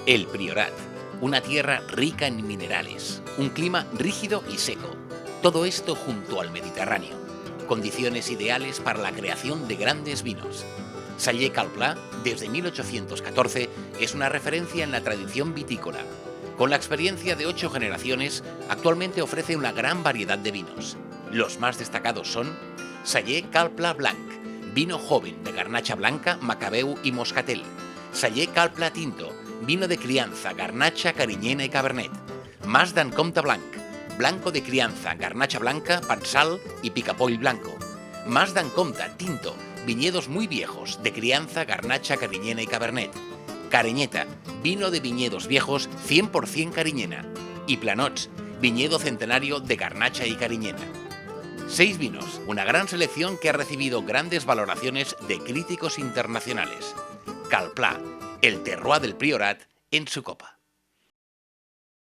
El Priorat, una tierra rica en minerales, un clima rígido y seco. Todo esto junto al Mediterráneo. Condiciones ideales para la creación de grandes vinos. Sallé Cal Pla, desde 1814, es una referencia en la tradición vitícola. Con la experiencia de 8 generaciones, actualmente ofrece una gran variedad de vinos. Los más destacados son Sallé Cal Pla Blanc, vino joven de garnacha blanca, macabeu y moscatel. Sallé Cal Pla Tinto, vino de crianza, garnacha, carinyena y cabernet. Mas d'en Comte Blanc, blanco de crianza, garnacha blanca, pansal y picapoll blanco. Mas d'en Comte Tinto, viñedos muy viejos, de crianza, garnacha, carinyena y cabernet. Carinyeta, vino de viñedos viejos, 100% carinyena. Y Planots, viñedo centenario de garnacha y carinyena. 6 vinos, una gran selección que ha recibido grandes valoraciones de críticos internacionales. Cal Pla, el terroir del Priorat en su copa.